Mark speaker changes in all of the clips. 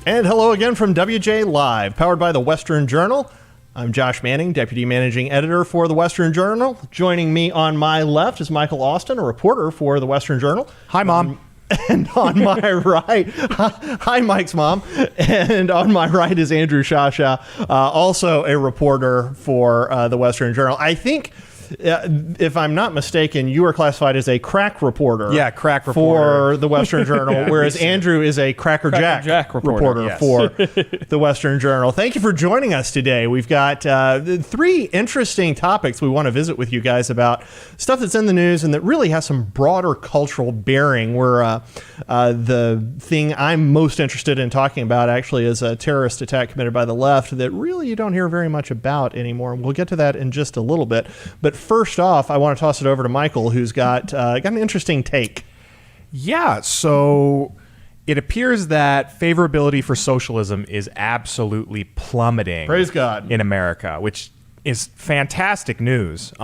Speaker 1: And hello again from WJ Live, powered by the Western Journal. I'm Josh Manning, Deputy Managing Editor for the Western Journal. Joining me on my left is Michael Austin, a reporter for the Western Journal.
Speaker 2: Hi, Mom.
Speaker 1: And on my right, hi, Mike's mom. And on my right is Andrew Shasha, also a reporter for the Western Journal. I think, if I'm not mistaken, you are classified as a crack reporter.
Speaker 2: Yeah, crack reporter.
Speaker 1: For the Western Journal,
Speaker 2: Yeah,
Speaker 1: whereas Andrew is a Cracker Jack reporter
Speaker 2: yes.
Speaker 1: for the Western Journal. Thank you for joining us today. We've got three interesting topics we want to visit with you guys about stuff that's in the news and that really has some broader cultural bearing. Where the thing I'm most interested in talking about actually is a terrorist attack committed by the left that really you don't hear very much about anymore. We'll get to that in just a little bit. But first off, I want to toss it over to Michael, who's got an interesting take.
Speaker 2: Yeah, so it appears that favorability for socialism is absolutely plummeting.
Speaker 1: Praise God.
Speaker 2: In America, which is fantastic news.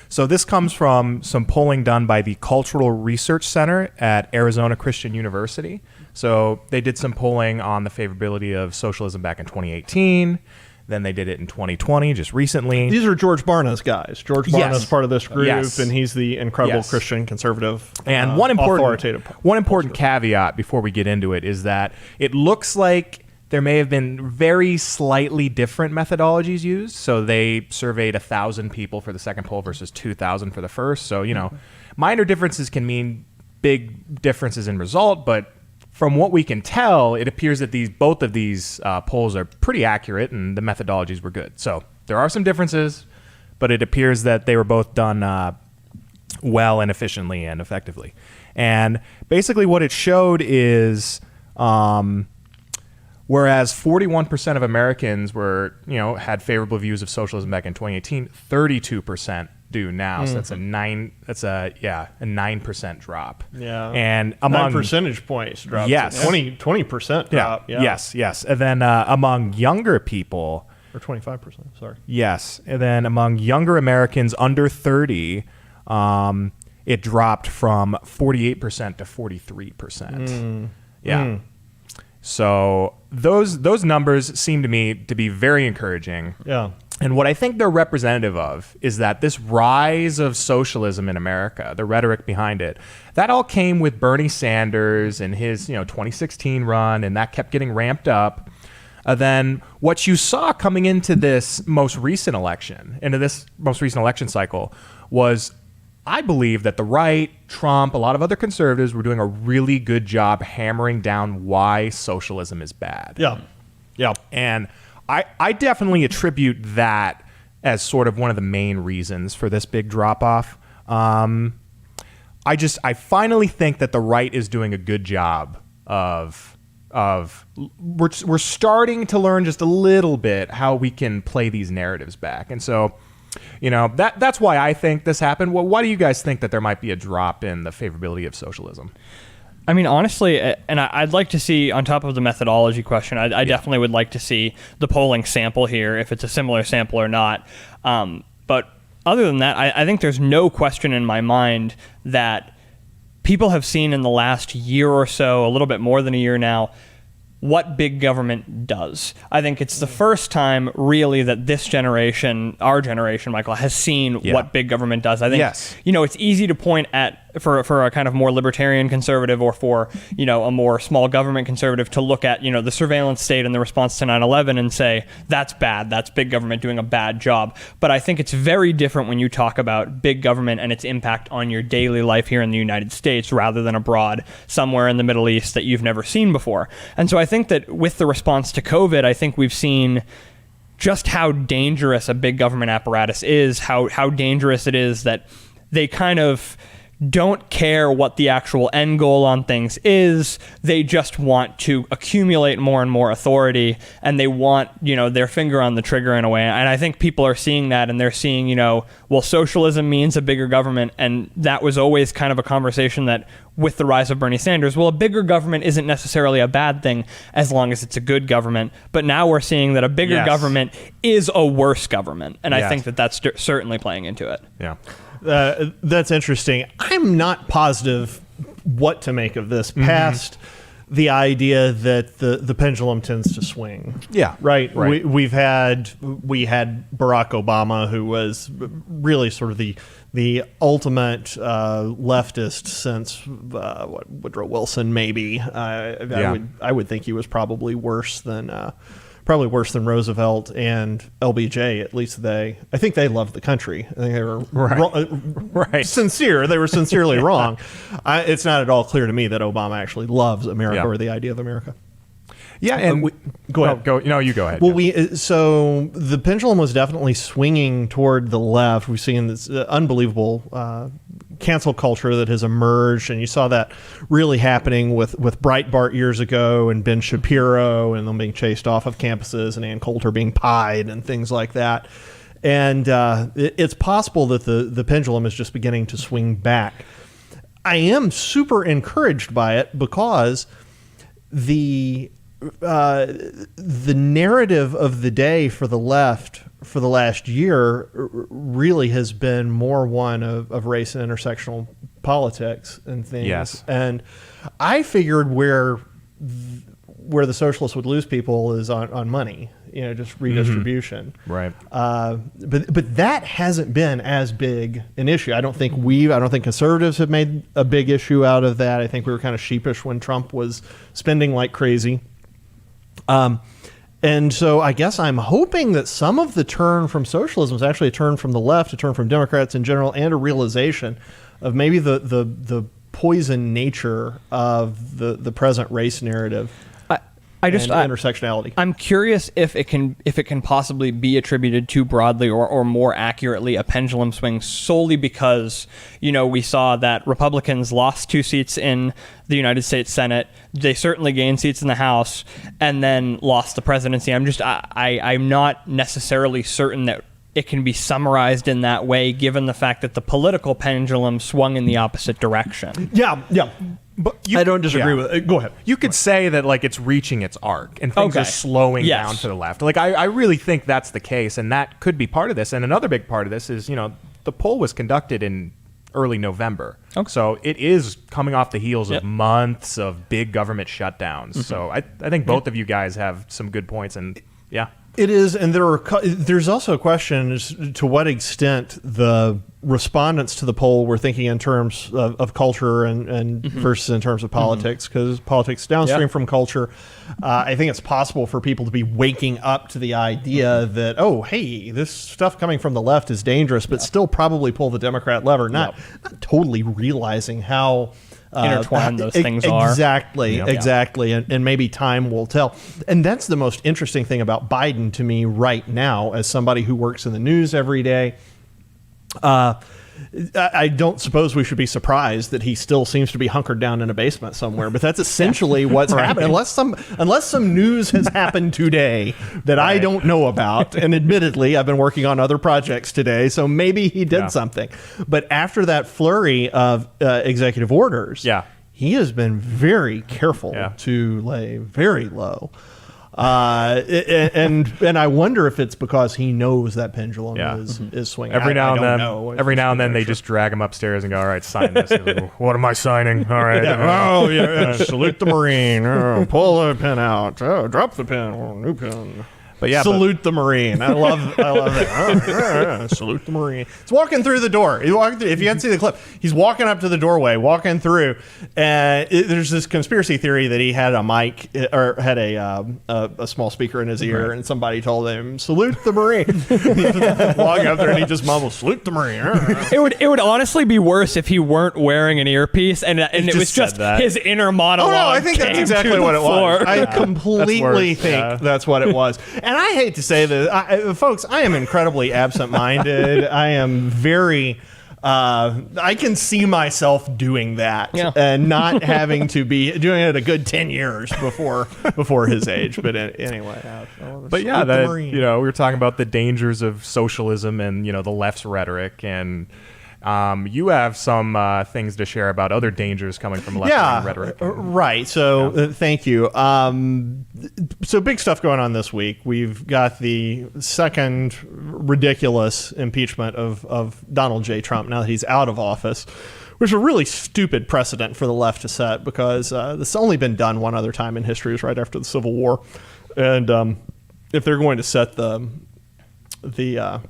Speaker 2: So this comes from some polling done by the Cultural Research Center at Arizona Christian University. So they did some polling on the favorability of socialism back in 2018. Then they did it in 2020, just recently.
Speaker 1: These are George Barna's guys. George Barna's
Speaker 2: Yes.
Speaker 1: part of this group,
Speaker 2: Yes.
Speaker 1: and he's the incredible
Speaker 2: Yes.
Speaker 1: Christian conservative
Speaker 2: And one
Speaker 1: authoritative.
Speaker 2: important caveat before we get into it is that it looks like there may have been very slightly different methodologies used. So they surveyed 1,000 people for the second poll versus 2,000 for the first. So, minor differences can mean big differences in result, but from what we can tell, it appears that both of these polls are pretty accurate and the methodologies were good. So there are some differences, but it appears that they were both done well and efficiently and effectively. And basically what it showed is whereas 41% of Americans had favorable views of socialism back in 2018, 32% do now. So that's a 9% drop.
Speaker 1: Yeah.
Speaker 2: And among
Speaker 1: 9 percentage points drop.
Speaker 2: Yes.
Speaker 1: 20% drop. Yeah.
Speaker 2: Yes. And then among younger people,
Speaker 1: or 25%, sorry.
Speaker 2: yes. And then among younger Americans under 30, it dropped from 48% to 43%. Yeah. So those numbers seem to me to be very encouraging.
Speaker 1: Yeah.
Speaker 2: And what I think they're representative of is that this rise of socialism in America, the rhetoric behind it, that all came with Bernie Sanders and his 2016 run, and that kept getting ramped up. Then what you saw coming into this most recent election cycle, was I believe that the right, Trump, a lot of other conservatives were doing a really good job hammering down why socialism is bad.
Speaker 1: Yeah. Yeah.
Speaker 2: And I definitely attribute that as sort of one of the main reasons for this big drop-off. I finally think that the right is doing a good job of we're starting to learn just a little bit how we can play these narratives back. And so, that's why I think this happened. Well, why do you guys think that there might be a drop in the favorability of socialism?
Speaker 3: I mean, honestly, and I'd like to see, on top of the methodology question, I definitely would like to see the polling sample here, if it's a similar sample or not. But other than that, I think there's no question in my mind that people have seen in the last year or so, a little bit more than a year now, what big government does. I think it's the first time really that this generation, our generation, Michael, has seen what big government does. I think, it's easy to point at, for a kind of more libertarian conservative or for, a more small government conservative to look at, the surveillance state and the response to 9/11 and say, that's bad, that's big government doing a bad job. But I think it's very different when you talk about big government and its impact on your daily life here in the United States rather than abroad, somewhere in the Middle East that you've never seen before. And so I think that with the response to COVID, I think we've seen just how dangerous a big government apparatus is, how dangerous it is that they kind of don't care what the actual end goal on things is. They just want to accumulate more and more authority, and they want, their finger on the trigger in a way. And I think people are seeing that, and they're seeing, well, socialism means a bigger government. And that was always kind of a conversation that with the rise of Bernie Sanders, well, a bigger government isn't necessarily a bad thing as long as it's a good government. But now we're seeing that a bigger government is a worse government. And I think that that's certainly playing into it.
Speaker 2: Yeah.
Speaker 1: That's interesting. I'm not positive what to make of this past the idea that the pendulum tends to swing.
Speaker 2: Yeah.
Speaker 1: Right.
Speaker 2: Right.
Speaker 1: We had Barack Obama, who was really sort of the ultimate leftist since Woodrow Wilson, maybe. I would think he was probably worse than Roosevelt and LBJ. At least I think they loved the country. I think they were sincere. They were sincerely wrong. It's not at all clear to me that Obama actually loves America or the idea of America.
Speaker 2: Yeah, and
Speaker 1: go ahead.
Speaker 2: You go ahead.
Speaker 1: Well, so the pendulum was definitely swinging toward the left. We've seen this unbelievable cancel culture that has emerged, and you saw that really happening with Breitbart years ago, and Ben Shapiro, and them being chased off of campuses, and Ann Coulter being pied, and things like that. And it's possible that the pendulum is just beginning to swing back. I am super encouraged by it because the narrative of the day for the left for the last year really has been more one of race and intersectional politics and things.
Speaker 2: Yes.
Speaker 1: And I figured where the socialists would lose people is on money, just redistribution.
Speaker 2: Right.
Speaker 1: But that hasn't been as big an issue. I don't think conservatives have made a big issue out of that. I think we were kind of sheepish when Trump was spending like crazy. And so I guess I'm hoping that some of the turn from socialism is actually a turn from the left, a turn from Democrats in general, and a realization of maybe the poison nature of the present race narrative. Intersectionality.
Speaker 3: I'm curious if it can possibly be attributed too broadly or more accurately a pendulum swing solely because we saw that Republicans lost 2 seats in the United States Senate. They certainly gained seats in the House and then lost the presidency. I'm not necessarily certain that it can be summarized in that way, given the fact that the political pendulum swung in the opposite direction.
Speaker 1: Yeah. But I don't disagree with it. Go ahead.
Speaker 2: You could say that it's reaching its arc and things are slowing down to the left. I really think that's the case, and that could be part of this. And another big part of this is, the poll was conducted in early November. Okay. So it is coming off the heels of months of big government shutdowns. Mm-hmm. So I think both of you guys have some good points, and
Speaker 1: It is, and there's also a question as to what extent the respondents to the poll were thinking in terms of culture and versus in terms of politics, because politics is downstream from culture. I think it's possible for people to be waking up to the idea that, oh, hey, this stuff coming from the left is dangerous, but still probably pull the Democrat lever, not totally realizing how
Speaker 3: intertwined those things are.
Speaker 1: Exactly. And maybe time will tell. And that's the most interesting thing about Biden to me right now, as somebody who works in the news every day. I don't suppose we should be surprised that he still seems to be hunkered down in a basement somewhere, but that's essentially what's happening. Unless some news has happened today that I don't know about, and admittedly, I've been working on other projects today, so maybe he did something. But after that flurry of executive orders, he has been very careful to lay very low. And I wonder if it's because he knows that pendulum is swinging.
Speaker 2: Every now and then they just drag him upstairs and go, all right, sign this. Like, what am I signing? All right.
Speaker 1: Salute the Marine. Pull the pen out. Drop the pen. New pen.
Speaker 2: But
Speaker 1: salute the Marine. I love it. Salute the Marine. He's walking through the door. If you can see the clip, he's walking up to the doorway, walking through, and there's this conspiracy theory that he had a mic or had a small speaker in his ear, and somebody told him, "Salute the Marine." Walking up there, and he just mumbles, "Salute the Marine."
Speaker 3: It would honestly be worse if he weren't wearing an earpiece and it was just his inner monologue.
Speaker 1: Oh no, I think that's exactly what it was. I completely think that's what it was. And I hate to say this, folks, I am incredibly absent-minded. I am very... I can see myself doing that and not having to be doing it a good 10 years before his age. But anyway.
Speaker 2: But we were talking about the dangers of socialism and, the left's rhetoric. And You have some things to share about other dangers coming from left-wing rhetoric.
Speaker 1: Right. So thank you. So big stuff going on this week. We've got the second ridiculous impeachment of Donald J. Trump now that he's out of office, which is a really stupid precedent for the left to set, because this has only been done one other time in history. It was right after the Civil War. And if they're going to set the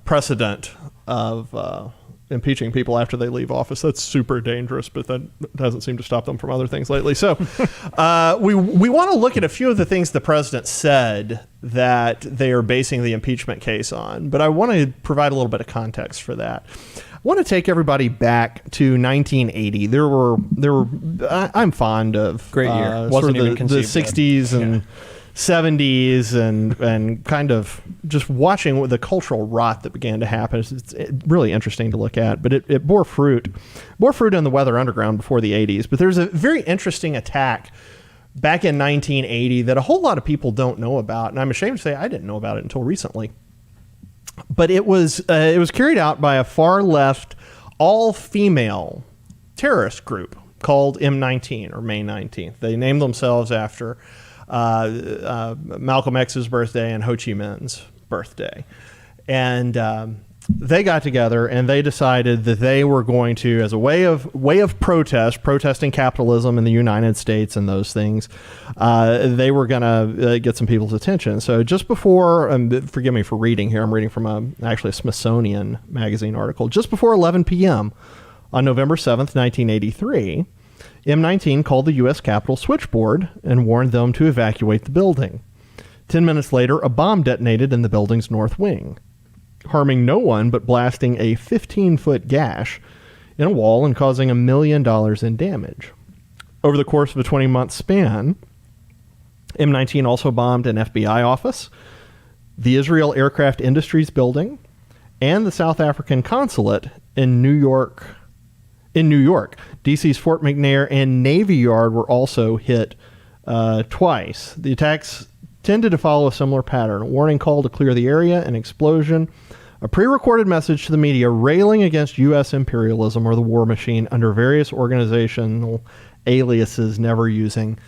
Speaker 1: precedent of impeaching people after they leave office, that's super dangerous, but that doesn't seem to stop them from other things lately. So we want to look at a few of the things the president said that they are basing the impeachment case on, but I want to provide a little bit of context for that. I want to take everybody back to 1980. There were I'm fond of
Speaker 3: great year.
Speaker 1: Wasn't even the 60s and 70s and kind of just watching the cultural rot that began to happen. It's really interesting to look at, but it bore fruit in the Weather Underground before the 80s. But there's a very interesting attack back in 1980 that a whole lot of people don't know about, and I'm ashamed to say I didn't know about it until recently. But it was carried out by a far left, all-female terrorist group called M19 or May 19th. They named themselves after Malcolm X's birthday and Ho Chi Minh's birthday. And they got together and they decided that they were going to, as a way of protesting capitalism in the United States and those things, they were going to get some people's attention. So just before, forgive me for reading here, I'm reading from actually a Smithsonian magazine article, just before 11 p.m. on November 7th, 1983, M19 called the U.S. Capitol switchboard and warned them to evacuate the building. 10 minutes later, a bomb detonated in the building's north wing, harming no one but blasting a 15-foot gash in a wall and causing $1 million in damage. Over the course of a 20-month span, M19 also bombed an FBI office, the Israel Aircraft Industries building, and the South African consulate in New York. DC's Fort McNair and Navy Yard were also hit twice. The attacks tended to follow a similar pattern: a warning call to clear the area, an explosion, a pre-recorded message to the media railing against U.S. imperialism or the war machine under various organizational aliases, never using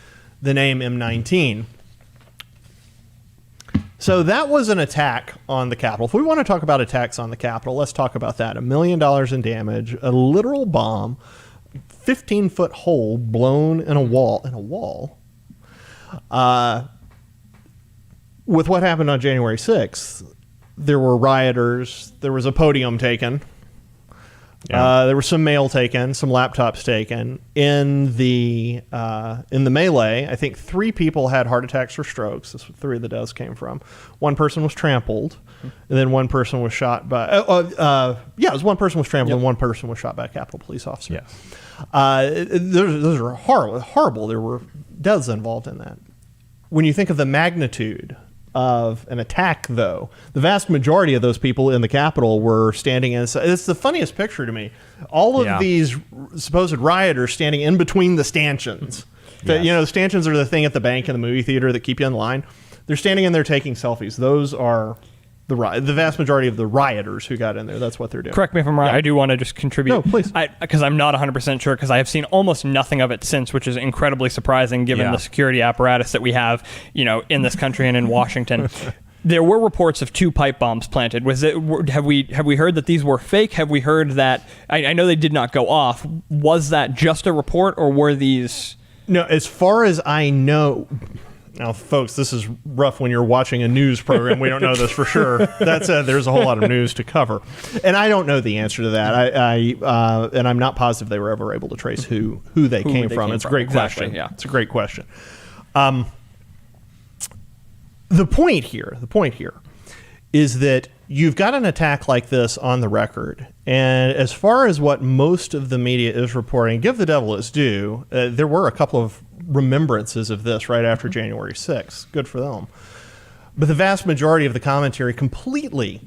Speaker 1: the name M19. So that was an attack on the Capitol. If we want to talk about attacks on the Capitol, let's talk about that. $1 million in damage, a literal bomb, 15-foot hole blown in a wall. With what happened on January 6th, there were rioters, there was a podium taken, there was some mail taken, some laptops taken. In the melee, I think 3 people had heart attacks or strokes. That's what 3 of the deaths came from. 1 person was trampled, and then 1 person was shot by... it was 1 person was trampled, and 1 person was shot by a Capitol police officer.
Speaker 2: Yes.
Speaker 1: Those are horrible. There were deaths involved in that. When you think of the magnitude of an attack, though, the vast majority of those people in the Capitol were standing inside. It's the funniest picture to me. All of these supposed rioters standing in between the stanchions.
Speaker 2: Yes.
Speaker 1: The stanchions are the thing at the bank and the movie theater that keep you in line. They're standing in there taking selfies. Those are the vast majority of the rioters who got in there. That's what they're doing.
Speaker 3: Correct me if I'm wrong. I do want to just contribute.
Speaker 1: No, please.
Speaker 3: Because I'm not 100% sure, because I have seen almost nothing of it since, which is incredibly surprising given the security apparatus that we have, in this country and in Washington. There were reports of 2 pipe bombs planted. Have we heard that these were fake? Have we heard that? I know they did not go off. Was that just a report, or were these?
Speaker 1: No, as far as I know. Now, folks, this is rough when you're watching a news program. We don't know this for sure. That said, there's a whole lot of news to cover. And I don't know the answer to that. And I'm not positive they were ever able to trace who they came from. It's a great question.
Speaker 3: Yeah.
Speaker 1: It's a great question. The point here is that you've got an attack like this on the record. And as far as what most of the media is reporting, give the devil its due, there were a couple of remembrances of this right after January 6th. Good for them. But the vast majority of the commentary completely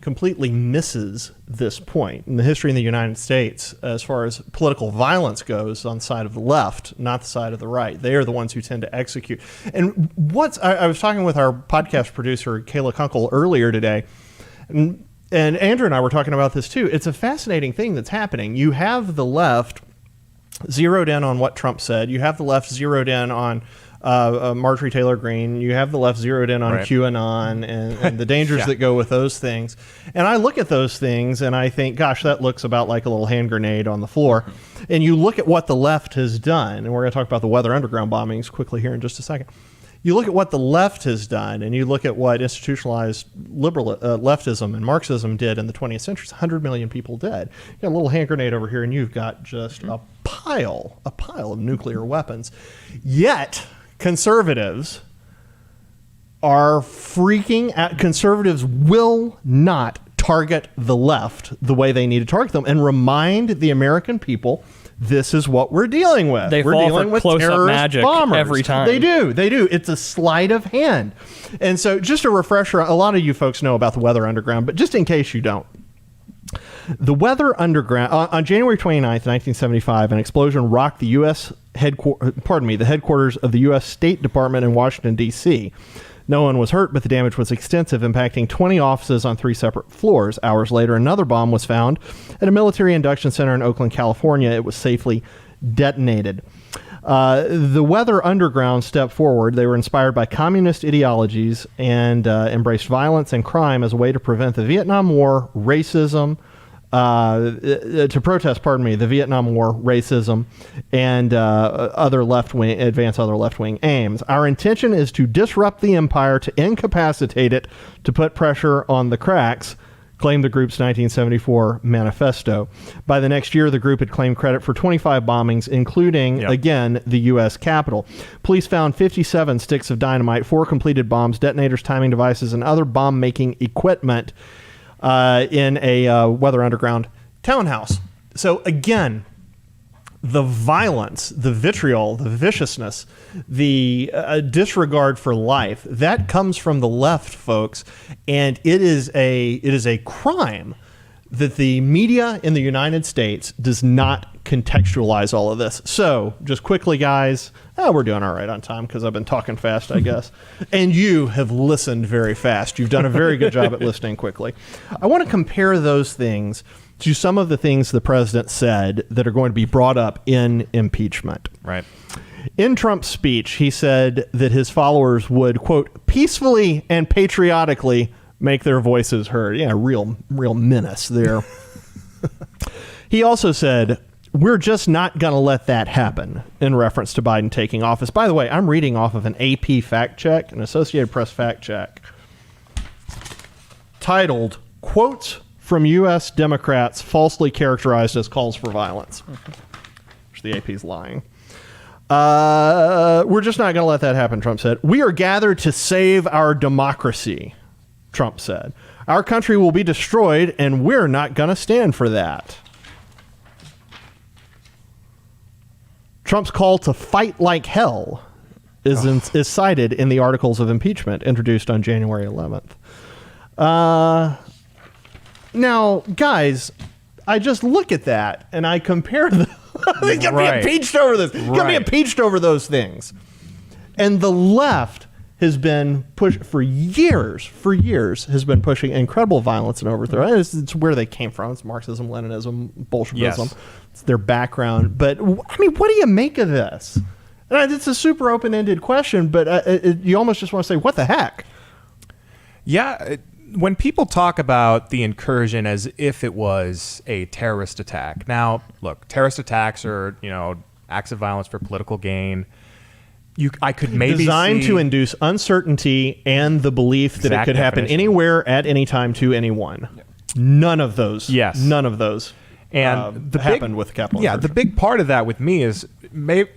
Speaker 1: misses this point in the history in the United States as far as political violence goes on the side of the left, not the side of the right. They are the ones who tend to execute. And I was talking with our podcast producer, Kayla Kunkel, earlier today, and and Andrew and I were talking about this too. It's a fascinating thing that's happening. You have the left zeroed in on what Trump said. You have the left zeroed in on Marjorie Taylor Greene. You have the left zeroed in on QAnon and the dangers that go with those things. And I look at those things and I think, gosh, that looks about like a little hand grenade on the floor. And you look at what the left has done, and we're going to talk about the Weather Underground bombings quickly here in just a second. You look at what the left has done, and you look at what institutionalized liberal leftism and Marxism did in the 20th century. 100 million people dead. You got a little hand grenade over here, and you've got just a pile of nuclear weapons. Yet conservatives are freaking out. Conservatives will not target the left the way they need to target them and remind the American people this is what we're dealing with.
Speaker 3: We're
Speaker 1: fall
Speaker 3: dealing
Speaker 1: for
Speaker 3: with close-up magic
Speaker 1: bombers
Speaker 3: every time.
Speaker 1: They do. It's a sleight of hand. And so just a refresher, a lot of you folks know about the Weather Underground, but just in case you don't, the Weather Underground, on January 29th, 1975, an explosion rocked the the headquarters of the U.S. State Department in Washington, D.C. No one was hurt, but the damage was extensive, impacting 20 offices on 3 separate floors. Hours later, another bomb was found at a military induction center in Oakland, California. It was safely detonated. The Weather Underground stepped forward. They were inspired by communist ideologies and embraced violence and crime as a way to prevent the Vietnam War, racism, to protest, the Vietnam War, racism, and advance other left-wing aims. Our intention is to disrupt the empire, to incapacitate it, to put pressure on the cracks, claimed the group's 1974 manifesto. By the next year, the group had claimed credit for 25 bombings, including, again, the U.S. Capitol. Police found 57 sticks of dynamite, 4 completed bombs, detonators, timing devices, and other bomb-making equipment in a Weather Underground townhouse. So again, the violence, the vitriol, the viciousness, the disregard for life, that comes from the left, folks, and it is a crime that the media in the United States does not contextualize all of this. So just quickly, guys, we're doing all right on time because I've been talking fast, I guess. And you have listened very fast. You've done a very good job at listening quickly. I want to compare those things to some of the things the president said that are going to be brought up in impeachment.
Speaker 2: Right.
Speaker 1: In Trump's speech, he said that his followers would, quote, peacefully and patriotically make their voices heard. Yeah, real menace there. He also said, we're just not going to let that happen, in reference to Biden taking office. By the way, I'm reading off of an AP fact check, an Associated Press fact check, titled, Quotes from U.S. Democrats Falsely Characterized as Calls for Violence. Which the AP's lying. We're just not going to let that happen, Trump said. We are gathered to save our democracy, Trump said. Our country will be destroyed, and we're not going to stand for that. Trump's call to fight like hell is cited in the articles of impeachment introduced on January 11th. Now, guys, I just look at that and I compare them. He's going to be impeached over this. He's going to be impeached over those things. And the left has been pushed for years, has been pushing incredible violence and overthrow. It's where they came from. It's Marxism, Leninism, Bolshevism. Yes. It's their background. But, I mean, what do you make of this? And it's a super open-ended question, but you almost just want to say, what the heck?
Speaker 2: Yeah, when people talk about the incursion as if it was a terrorist attack. Now, look, terrorist attacks are, acts of violence for political gain. I could maybe
Speaker 1: designed to induce uncertainty and the belief that it could happen anywhere at any time to anyone. Yeah. None of those. Yes. None of those. And happened with Capitol.
Speaker 2: Yeah, the big part of that with me is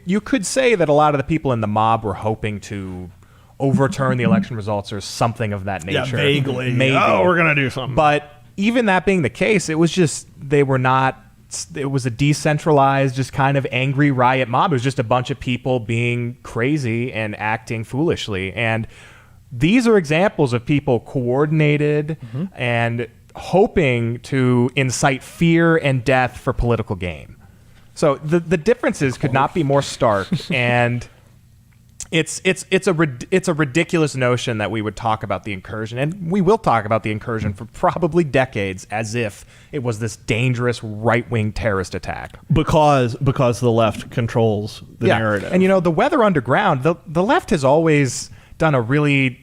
Speaker 2: you could say that a lot of the people in the mob were hoping to overturn the election results or something of that nature.
Speaker 1: Yeah, vaguely. Maybe. Oh, we're going to do something.
Speaker 2: But even that being the case, it was just it was a decentralized, just kind of angry riot mob. It was just a bunch of people being crazy and acting foolishly. And these are examples of people coordinated and hoping to incite fear and death for political gain. So the differences could not be more stark. And it's a ridiculous notion that we would talk about the incursion, and we will talk about the incursion for probably decades as if it was this dangerous right-wing terrorist attack.
Speaker 1: Because the left controls the narrative.
Speaker 2: And the Weather Underground, the left has always done a really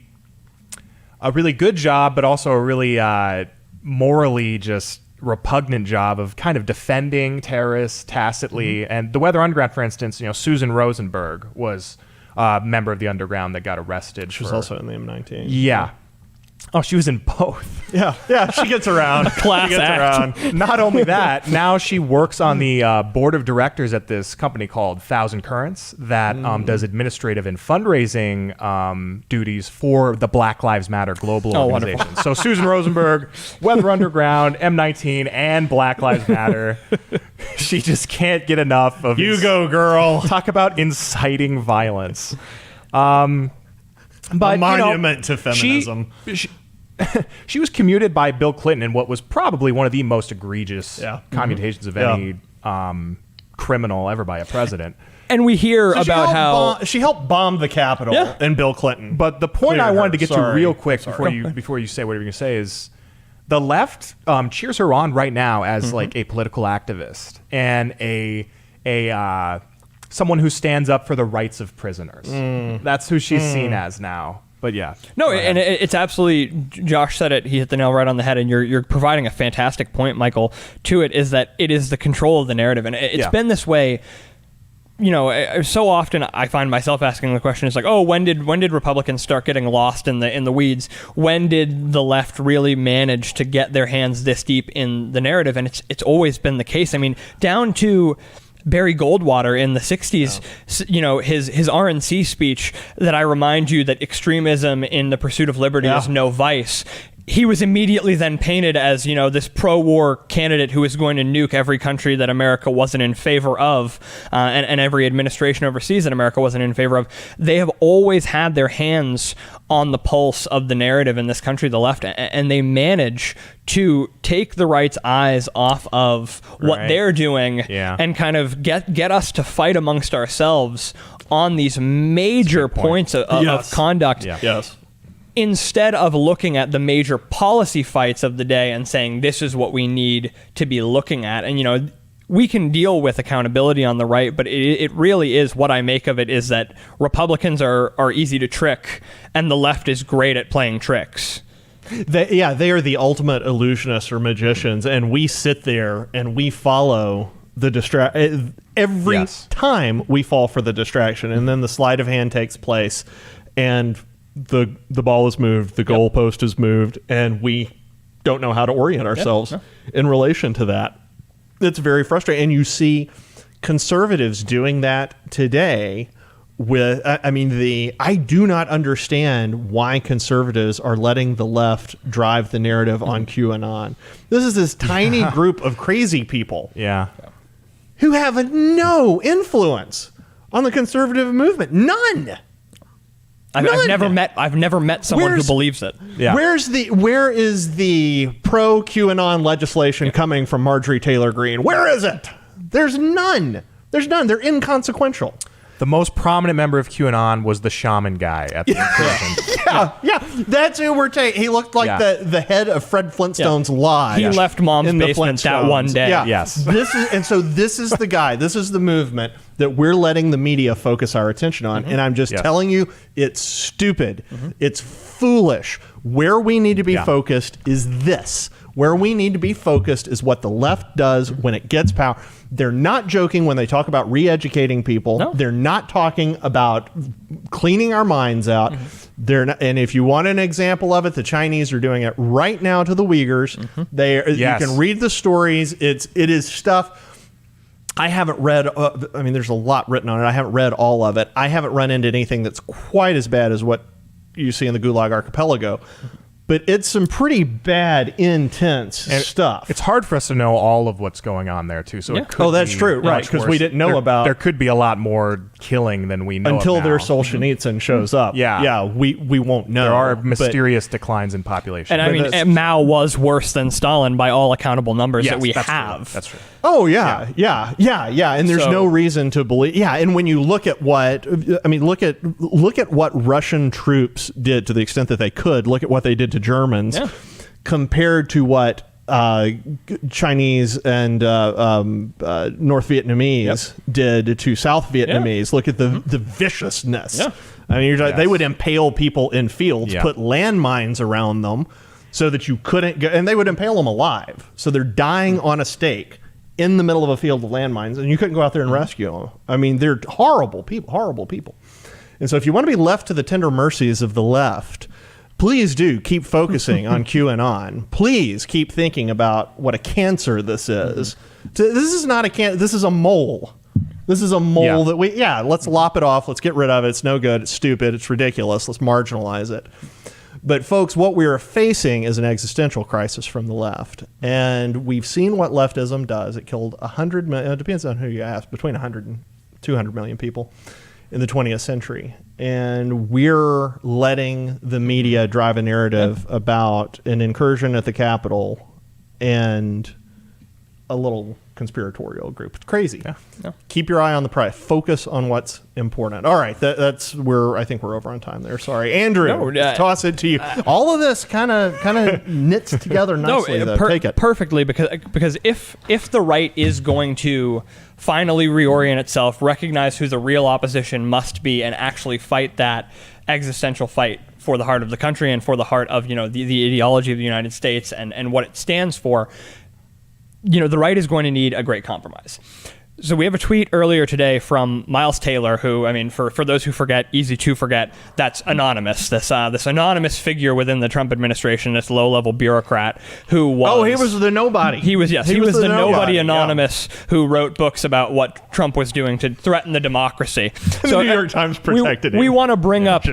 Speaker 2: good job, but also a really morally just repugnant job of kind of defending terrorists tacitly. And the Weather Underground, for instance, Susan Rosenberg was a member of the Underground that got arrested.
Speaker 1: She was also in the M19.
Speaker 2: Yeah. Oh, she was in both.
Speaker 1: Yeah, she gets around.
Speaker 3: Class act.
Speaker 1: Around.
Speaker 2: Not only that, now she works on the board of directors at this company called Thousand Currents that does administrative and fundraising duties for the Black Lives Matter global organization.
Speaker 3: Wonderful.
Speaker 2: So Susan Rosenberg, Weather Underground, M19, and Black Lives Matter. She just can't get enough of
Speaker 1: You go, girl.
Speaker 2: Talk about inciting violence.
Speaker 1: But, a monument to feminism.
Speaker 2: She was commuted by Bill Clinton in what was probably one of the most egregious commutations of any criminal ever by a president.
Speaker 3: And we hear about how
Speaker 1: she helped bomb the Capitol and Bill Clinton.
Speaker 2: But the point I wanted to get to real quick before you say whatever you're going to say is the left cheers her on right now as like a political activist and a someone who stands up for the rights of prisoners. That's who she's seen as now. But yeah.
Speaker 3: No, and it's absolutely, Josh said it, he hit the nail right on the head, and you're providing a fantastic point, Michael, to it, is that it is the control of the narrative. And it's been this way, so often I find myself asking the question, it's like, oh, when did Republicans start getting lost in the weeds? When did the left really manage to get their hands this deep in the narrative? And it's always been the case. I mean, down to Barry Goldwater in the 60s, his RNC speech that I remind you that extremism in the pursuit of liberty is no vice. He was immediately then painted as, this pro-war candidate who was going to nuke every country that America wasn't in favor of, and every administration overseas that America wasn't in favor of. They have always had their hands on the pulse of the narrative in this country, the left, and they manage to take the right's eyes off of what they're doing and kind of get us to fight amongst ourselves on these major points of conduct.
Speaker 1: Yes.
Speaker 3: Instead of looking at the major policy fights of the day and saying, this is what we need to be looking at. And, we can deal with accountability on the right, but it really is, what I make of it is that Republicans are easy to trick and the left is great at playing tricks.
Speaker 1: They are the ultimate illusionists or magicians, and we sit there and we follow the every time we fall for the distraction, and then the sleight of hand takes place, and the ball is moved, the goalpost is moved, and we don't know how to orient ourselves in relation to that. It's very frustrating. And you see conservatives doing that today with, I do not understand why conservatives are letting the left drive the narrative on QAnon. This is this tiny group of crazy people who have no influence on the conservative movement. None.
Speaker 3: I've never met someone who believes it.
Speaker 1: Yeah. Where is the pro QAnon legislation coming from Marjorie Taylor Greene? Where is it? There's none. They're inconsequential.
Speaker 2: The most prominent member of QAnon was the shaman guy at the incursion.
Speaker 1: That's who we're taking. He looked like the head of Fred Flintstone's Lodge.
Speaker 3: He left Mom's basement that one day.
Speaker 2: Yes.
Speaker 1: This is the guy. This is the movement that we're letting the media focus our attention on. And I'm just telling you, it's stupid. It's foolish. Where we need to be focused is this. Where we need to be focused is what the left does when it gets power. They're not joking when they talk about re-educating people.
Speaker 3: No.
Speaker 1: They're not talking about cleaning our minds out. They're not, and if you want an example of it, the Chinese are doing it right now to the Uyghurs. You can read the stories. It is stuff. I haven't read. There's a lot written on it. I haven't read all of it. I haven't run into anything that's quite as bad as what you see in the Gulag Archipelago. but it's some pretty bad, intense stuff.
Speaker 2: It's hard for us to know all of what's going on there too. So it could
Speaker 1: that's
Speaker 2: be
Speaker 1: true, right? Because we didn't know about.
Speaker 2: There could be a lot more killing than we know
Speaker 1: until
Speaker 2: of
Speaker 1: their
Speaker 2: now.
Speaker 1: Solzhenitsyn shows up.
Speaker 2: Yeah.
Speaker 1: we won't know.
Speaker 2: There are mysterious declines in population.
Speaker 3: And I mean, Mao was worse than Stalin by all accountable numbers that we have.
Speaker 2: True. That's true.
Speaker 1: Oh yeah. And there's no reason to believe. Yeah, and when you look at what look at what Russian troops did to the extent that they could. Look at what they did to Germans, compared to what Chinese and North Vietnamese did to South Vietnamese. Look at the viciousness. I mean, they would impale people in fields, put landmines around them so that you couldn't go, and they would impale them alive. So they're dying on a stake in the middle of a field of landmines, and you couldn't go out there and rescue them. I mean, they're horrible people. And so if you want to be left to the tender mercies of the left, please do keep focusing on QAnon. Please keep thinking about what a cancer this is. This is not a cancer. This is a mole. This is a mole that let's lop it off. Let's get rid of it. It's no good. It's stupid. It's ridiculous. Let's marginalize it. But folks, what we are facing is an existential crisis from the left. And we've seen what leftism does. It killed 100 million, it depends on who you ask, between 100 and 200 million people in the 20th century. And we're letting the media drive a narrative about an incursion at the Capitol and a little conspiratorial group. It's crazy. Keep your eye on the prize. Focus on what's important. All right, that's where I think we're over on time there. Sorry, Andrew. Toss it to you. All of this kind of knits together nicely. Take it
Speaker 3: perfectly, because if the right is going to finally reorient itself, recognize who the real opposition must be, and actually fight that existential fight for the heart of the country and for the heart of the ideology of the United States and what it stands for, the right is going to need a great compromise. So we have a tweet earlier today from Miles Taylor, who, I mean, for those who forget, easy to forget, that's anonymous. This anonymous figure within the Trump administration, this low-level bureaucrat who was...
Speaker 1: Oh, he was the nobody.
Speaker 3: He was the nobody anonymous who wrote books about what Trump was doing to threaten the democracy.
Speaker 1: The New York Times protected him.
Speaker 3: We want to bring up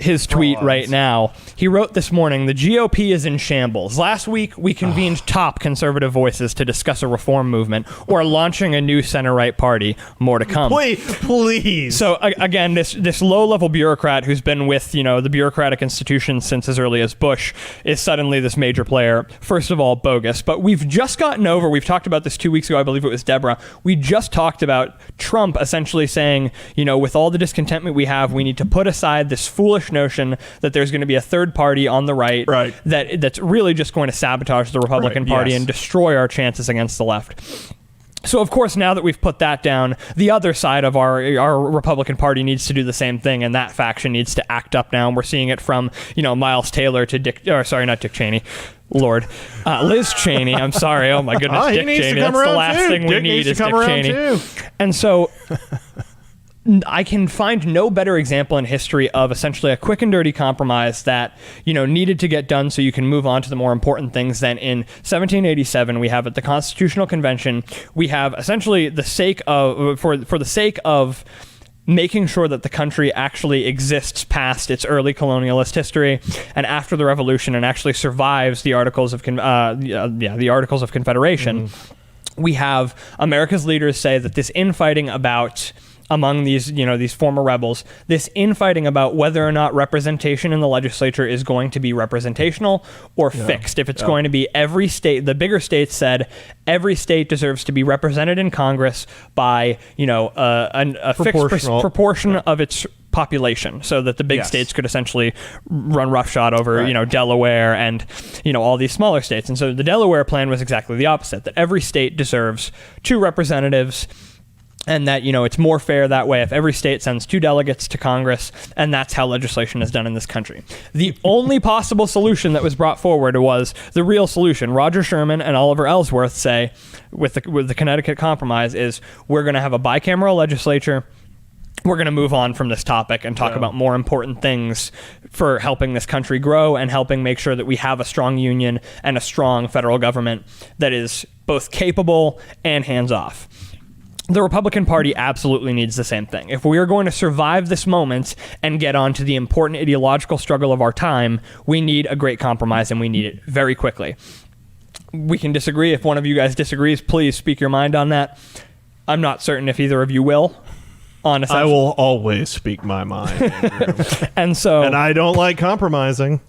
Speaker 3: his tweet right now. He wrote this morning, "The GOP is in shambles. Last week, we convened top conservative voices to discuss a reform movement or launching a new center-right party. More to come."
Speaker 1: Please.
Speaker 3: So again, this low-level bureaucrat who's been with the bureaucratic institutions since as early as Bush is suddenly this major player. First of all, bogus. But we've just gotten over. We've talked about this 2 weeks ago. I believe it was Deborah. We just talked about Trump essentially saying, with all the discontentment we have, we need to put aside this foolish notion that there's going to be a third party on the right. That's really just going to sabotage the Republican Party and destroy our chances against the left. So, of course, now that we've put that down, the other side of our Republican Party needs to do the same thing, and that faction needs to act up now. And we're seeing it from, Miles Taylor to not Dick Cheney. Lord. Liz Cheney. I'm sorry. Oh, my goodness. Dick Cheney. That's the last thing we need is Dick Cheney. And so... I can find no better example in history of essentially a quick and dirty compromise that, needed to get done so you can move on to the more important things than in 1787. We have at the Constitutional Convention, we have essentially the sake of, for the sake of making sure that the country actually exists past its early colonialist history and after the Revolution and actually survives the Articles of the Articles of Confederation. We have America's leaders say that this infighting among these former rebels, this infighting about whether or not representation in the legislature is going to be representational or fixed. If it's going to be every state, the bigger states said every state deserves to be represented in Congress by a fixed proportion of its population, so that the big states could essentially run roughshod over Delaware and all these smaller states. And so the Delaware plan was exactly the opposite, that every state deserves 2 representatives. And that, it's more fair that way if every state sends 2 delegates to Congress, and that's how legislation is done in this country. The only possible solution that was brought forward was the real solution. Roger Sherman and Oliver Ellsworth say, with the Connecticut Compromise, is we're going to have a bicameral legislature. We're going to move on from this topic and talk about more important things for helping this country grow and helping make sure that we have a strong union and a strong federal government that is both capable and hands-off. The Republican Party absolutely needs the same thing. If we are going to survive this moment and get on to the important ideological struggle of our time, we need a great compromise, and we need it very quickly. We can disagree. If one of you guys disagrees, please speak your mind on that. I'm not certain if either of you will. Honestly,
Speaker 1: I will always speak my mind,
Speaker 3: and
Speaker 1: I don't like compromising.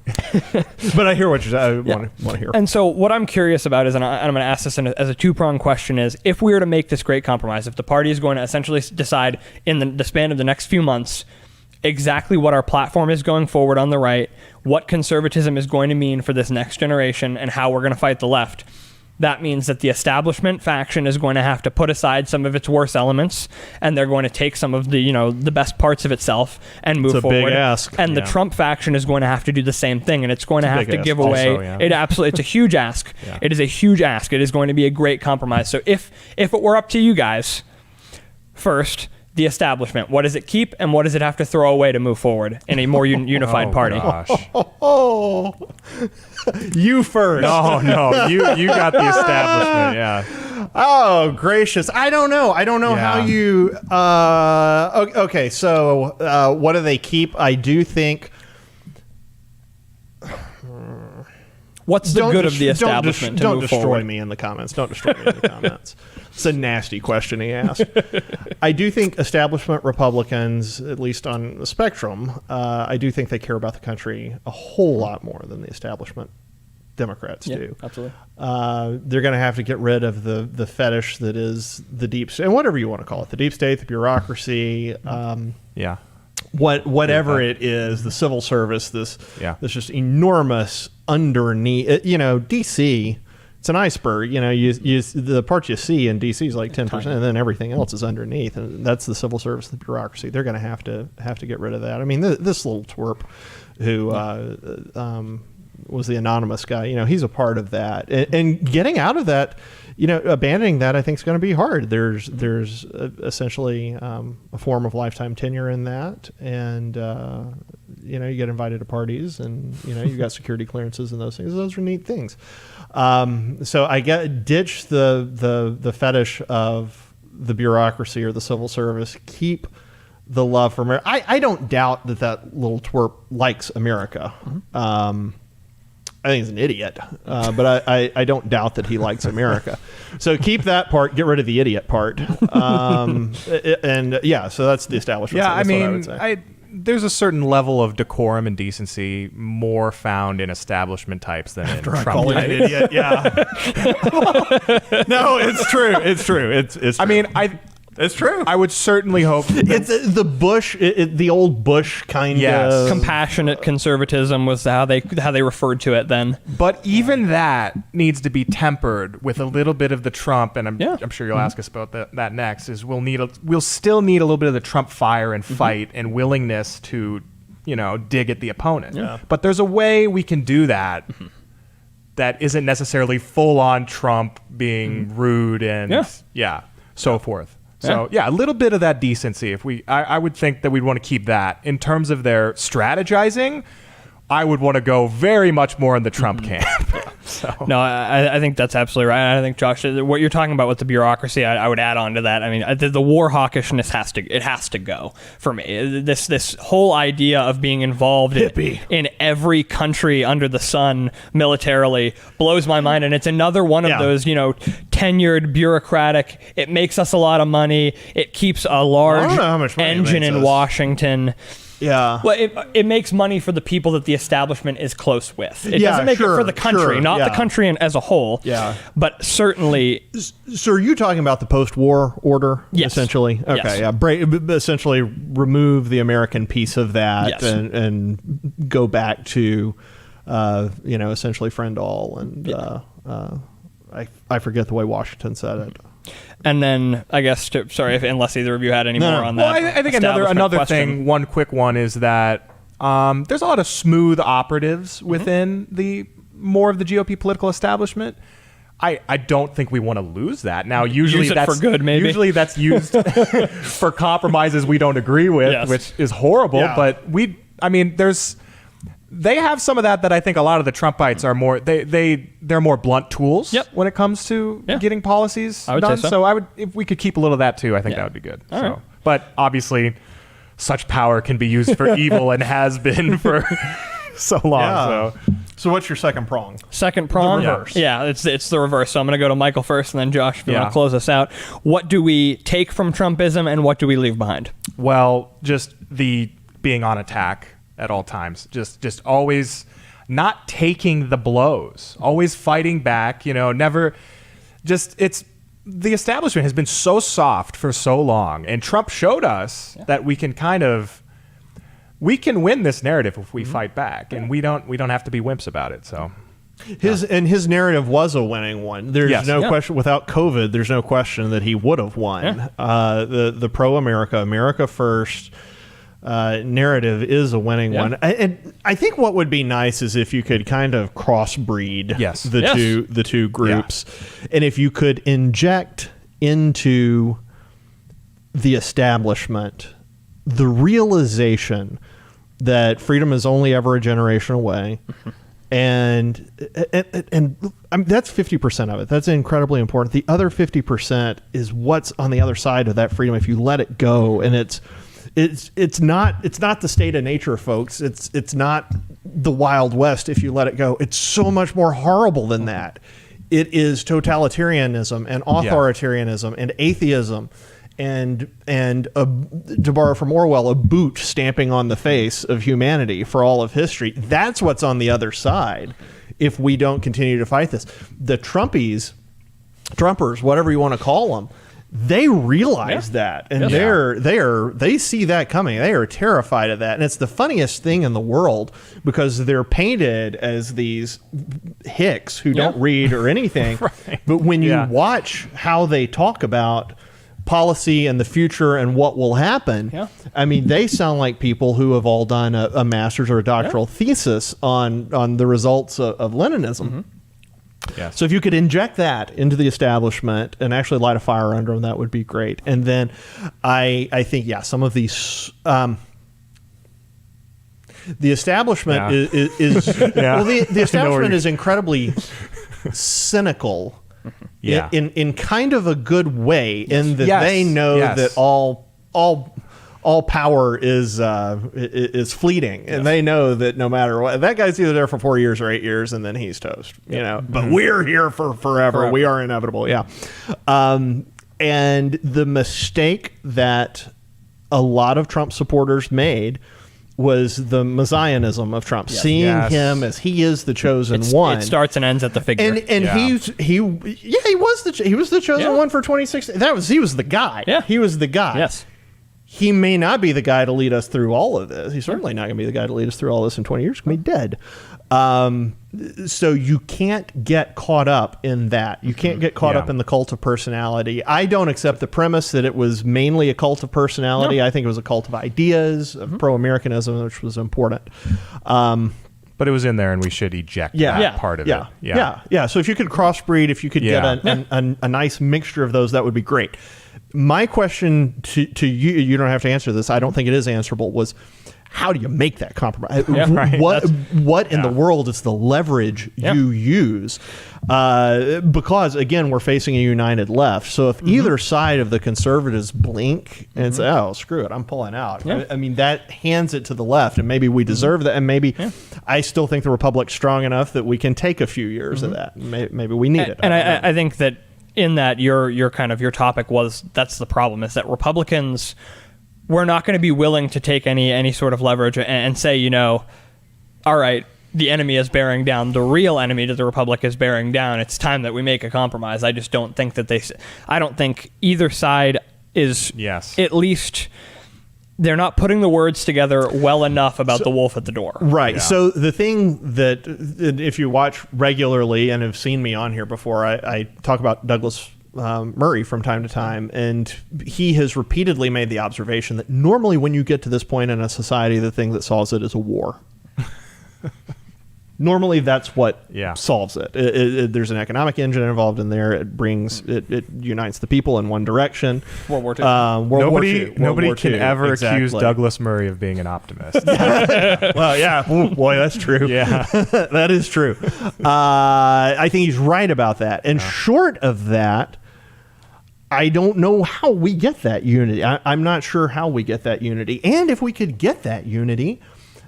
Speaker 1: But I hear what I want to hear.
Speaker 3: And so what I'm curious about is, and I'm going to ask this as a two-pronged question, is if we were to make this great compromise, if the party is going to essentially decide in the span of the next few months exactly what our platform is going forward on the right, what conservatism is going to mean for this next generation, and how we're going to fight the left, that means that the establishment faction is going to have to put aside some of its worst elements, and they're going to take some of the, the best parts of itself and move forward.
Speaker 1: It's a big ask.
Speaker 3: And the Trump faction is going to have to do the same thing, and it's going to have to give away.
Speaker 2: Also,
Speaker 3: It's a huge ask.
Speaker 2: Yeah.
Speaker 3: It is a huge ask. It is going to be a great compromise. So if it were up to you guys, first, the establishment, what does it keep, and what does it have to throw away to move forward in a more unified party?
Speaker 2: Gosh.
Speaker 1: Oh, you first.
Speaker 2: No, you got the establishment. Yeah.
Speaker 1: Oh, gracious. I don't know how you... okay, so what do they keep? I do think...
Speaker 3: What's the good of the establishment to
Speaker 1: don't
Speaker 3: move
Speaker 1: destroy
Speaker 3: forward?
Speaker 1: me in the comments. Don't destroy me in the comments. It's a nasty question he asked. I do think establishment Republicans, at least on the spectrum, I do think they care about the country a whole lot more than the establishment Democrats do.
Speaker 3: Absolutely.
Speaker 1: They're going to have to get rid of the fetish that is the deep state, and whatever you want to call it, the deep state, the bureaucracy.
Speaker 2: Yeah.
Speaker 1: Whatever it is, the civil service, this just enormous underneath, DC, it's an iceberg, the part you see in DC is like 10%, and then everything else is underneath, and that's the civil service, the bureaucracy. They're going to have to get rid of that. I mean, this little twerp who was the anonymous guy, he's a part of that, and getting out of that, abandoning that, I think is going to be hard. There's essentially a form of lifetime tenure in that, and you get invited to parties, and you got security clearances and those things. Those are neat things. So I ditch the fetish of the bureaucracy or the civil service. Keep the love for America. I don't doubt that little twerp likes America. I think he's an idiot, but I don't doubt that he likes America. So keep that part, get rid of the idiot part. So that's the establishment.
Speaker 2: Yeah,
Speaker 1: That's what I would say.
Speaker 2: There's a certain level of decorum and decency more found in establishment types than in Trump
Speaker 1: Calling
Speaker 2: types.
Speaker 1: an idiot, yeah. No, it's true. It's true. It's true. It's true.
Speaker 2: I would certainly hope
Speaker 1: It's the Bush, the old Bush kind of
Speaker 3: compassionate conservatism was how they referred to it then.
Speaker 2: But even that needs to be tempered with a little bit of the Trump, and I'm sure you'll ask us about that next. Is we'll still need a little bit of the Trump fire and fight and willingness to, dig at the opponent.
Speaker 1: Yeah.
Speaker 2: But there's a way we can do that. That isn't necessarily full on Trump being rude and so forth. So a little bit of that decency. I would think that we'd want to keep that. In terms of their strategizing, I would want to go very much more in the Trump camp. So.
Speaker 3: No, I think that's absolutely right. I think, Josh, what you're talking about with the bureaucracy, I would add on to that. I mean, the war hawkishness has to go for me. This whole idea of being involved in every country under the sun militarily blows my mind, and it's another one of those, tenured bureaucratic. It makes us a lot of money. It keeps a large engine in Washington.
Speaker 1: Yeah.
Speaker 3: Well, it makes money for the people that the establishment is close with. It doesn't make it for the country, not the country as a whole.
Speaker 1: Yeah.
Speaker 3: But certainly.
Speaker 1: So are you talking about the post-war order?
Speaker 3: Yes.
Speaker 1: Essentially? Okay.
Speaker 3: Yes.
Speaker 1: Yeah. Essentially remove the American piece of that and go back to, essentially friend all. And I forget the way Washington said it.
Speaker 3: And then I guess, unless either of you had any more on that.
Speaker 2: Well, I think another thing, one quick one is that there's a lot of smooth operatives within the more of the GOP political establishment. I don't think we want to lose that. Now, usually that's
Speaker 3: for good, maybe.
Speaker 2: Usually that's used for compromises we don't agree with, which is horrible.
Speaker 1: Yeah.
Speaker 2: But they have some of that I think a lot of the Trumpites are more they're more blunt tools when it comes to getting policies done. So I would, if we could keep a little of that too, I think that would be good.
Speaker 3: All right.
Speaker 2: But obviously such power can be used for evil and has been for so long.
Speaker 1: So what's your second prong?
Speaker 3: Second prong?
Speaker 1: The reverse.
Speaker 3: Yeah, it's the reverse. So I'm going to go to Michael first, and then Josh, if you want to close us out. What do we take from Trumpism, and what do we leave behind?
Speaker 2: Well, just the being on attack at all times. Just always not taking the blows. Always fighting back, never just the establishment has been so soft for so long, and Trump showed us that we can we can win this narrative if we fight back, and we don't have to be wimps about it. So
Speaker 1: his narrative was a winning one. There's no question. Without COVID, there's no question that he would have won. The pro-America, America first narrative is a winning one. And I think what would be nice is if you could kind of crossbreed the two groups, and if you could inject into the establishment the realization that freedom is only ever a generation away. And I mean, that's 50% of it. That's incredibly important. The other 50% is what's on the other side of that freedom if you let it go. And it's not the state of nature, folks. It's not the Wild West if you let it go. It's so much more horrible than that. It is totalitarianism and authoritarianism and atheism and to borrow from Orwell, a boot stamping on the face of humanity for all of history. That's what's on the other side if we don't continue to fight this. The Trumpers, whatever you want to call them, they realize that, and they see that coming. They are terrified of that, and it's the funniest thing in the world because they're painted as these hicks who don't read or anything. But when you watch how they talk about policy and the future and what will happen, I mean, they sound like people who have all done a master's or a doctoral thesis on the results of Leninism.
Speaker 2: Yes.
Speaker 1: So if you could inject that into the establishment and actually light a fire under them, that would be great. And then I think, some of these... the establishment is well, the establishment is incredibly cynical in kind of a good way, in that they know that all power is fleeting, and they know that no matter what, that guy's either there for 4 years or 8 years, and then he's toast. But we're here for forever. We are inevitable. And the mistake that a lot of Trump supporters made was the messianism of Trump, seeing him as he is the chosen one.
Speaker 3: It starts and ends at the figure.
Speaker 1: And he was the chosen one for 2016. He was the guy. He was the guy.
Speaker 3: Yes.
Speaker 1: He may not be the guy to lead us through all of this. He's certainly not going to be the guy to lead us through all this in 20 years. He's going to be dead. So you can't get caught up in that. You can't get caught up in the cult of personality. I don't accept the premise that it was mainly a cult of personality. No. I think it was a cult of ideas, of pro-Americanism, which was important.
Speaker 2: But it was in there, and we should eject that part of it.
Speaker 1: Yeah. So if you could crossbreed, if you could get a nice mixture of those, that would be great. My question to you, you don't have to answer this, I don't think it is answerable, was how do you make that compromise? What in the world is the leverage you use? Because, again, we're facing a united left. So if either side of the conservatives blink and say, oh, screw it, I'm pulling out. I mean, that hands it to the left, and maybe we deserve that. And maybe I still think the Republic's strong enough that we can take a few years of that. Maybe we need it.
Speaker 3: And I think that in that your topic was, that's the problem, is that Republicans were not going to be willing to take any sort of leverage and say, all right, the enemy is bearing down. The real enemy to the Republic is bearing down. It's time that we make a compromise. I just don't think that I don't think either side is at least... They're not putting the words together well enough about the wolf at the door.
Speaker 1: Right. Yeah. So the thing that, if you watch regularly and have seen me on here before, I talk about Douglas Murray from time to time, and he has repeatedly made the observation that normally when you get to this point in a society, the thing that solves it is a war. Normally, that's what
Speaker 2: Yeah.
Speaker 1: solves it. There's an economic engine involved in there. It unites the people in one direction.
Speaker 3: World War II.
Speaker 2: Nobody can ever accuse Douglas Murray of being an optimist.
Speaker 1: Well, yeah, ooh, boy, that's true.
Speaker 2: Yeah.
Speaker 1: That is true. I think he's right about that. And short of that, I don't know how we get that unity. I'm not sure how we get that unity. And if we could get that unity,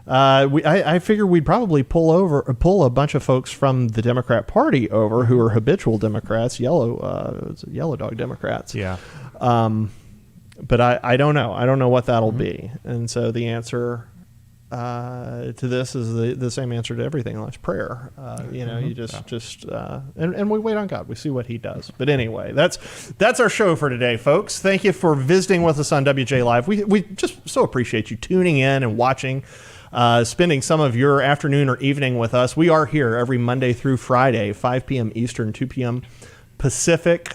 Speaker 1: I figure we'd probably pull a bunch of folks from the Democrat Party over who are habitual Democrats, yellow dog Democrats.
Speaker 2: Yeah.
Speaker 1: But I don't know. I don't know what that'll be. And so the answer to this is the same answer to everything else: prayer. You just and we wait on God. We see what He does. But anyway, that's our show for today, folks. Thank you for visiting with us on WJ Live. We just so appreciate you tuning in and watching. Spending some of your afternoon or evening with us. We are here every Monday through Friday, 5 p.m. Eastern, 2 p.m. Pacific.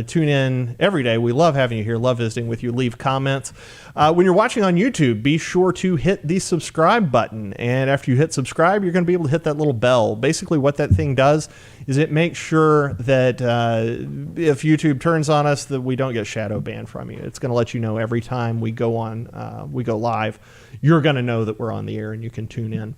Speaker 1: Tune in every day. We love having you here, love visiting with you. Leave comments. When you're watching on YouTube, be sure to hit the subscribe button. And after you hit subscribe, you're going to be able to hit that little bell. Basically, what that thing does is it makes sure that if YouTube turns on us, that we don't get shadow banned from you. It's going to let you know every time we go live. You're going to know that we're on the air and you can tune in.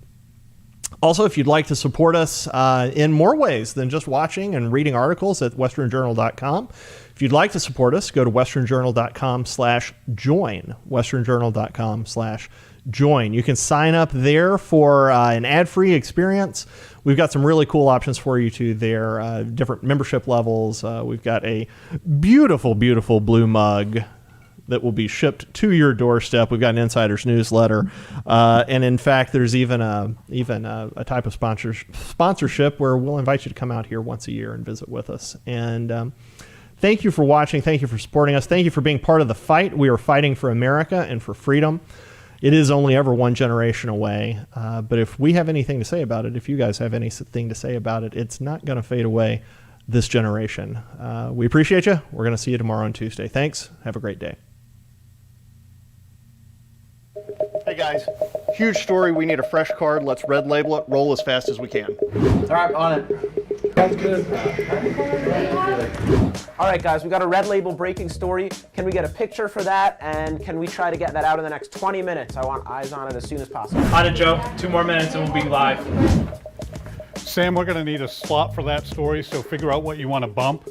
Speaker 1: Also, if you'd like to support us in more ways than just watching and reading articles at westernjournal.com, if you'd like to support us, go to westernjournal.com/join, westernjournal.com/join. You can sign up there for an ad-free experience. We've got some really cool options for you too there, different membership levels. We've got a beautiful, beautiful blue mug that will be shipped to your doorstep. We've got an insider's newsletter, and in fact, there's even a type of sponsorship where we'll invite you to come out here once a year and visit with us. And thank you for watching. Thank you for supporting us. Thank you for being part of the fight. We are fighting for America and for freedom. It is only ever one generation away, but if we have anything to say about it, if you guys have anything to say about it, it's not going to fade away this generation. We appreciate you. We're going to see you tomorrow on Tuesday. Thanks. Have a great day. Hey guys, huge story. We need a fresh card. Let's red label it. Roll as fast as we can.
Speaker 4: All right, on it. Sounds good. All right, guys, we got a red label breaking story. Can we get a picture for that? And can we try to get that out in the next 20 minutes? I want eyes on it as soon as possible.
Speaker 3: On it, Joe. 2 more minutes and we'll be live.
Speaker 5: Sam, we're going to need a slot for that story, so figure out what you want to bump.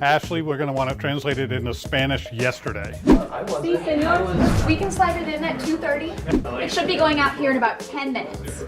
Speaker 5: Ashley, we're going to want to translate it into Spanish yesterday.
Speaker 6: Sí, señor. We can slide it in at 2:30. It should be going out here in about 10 minutes.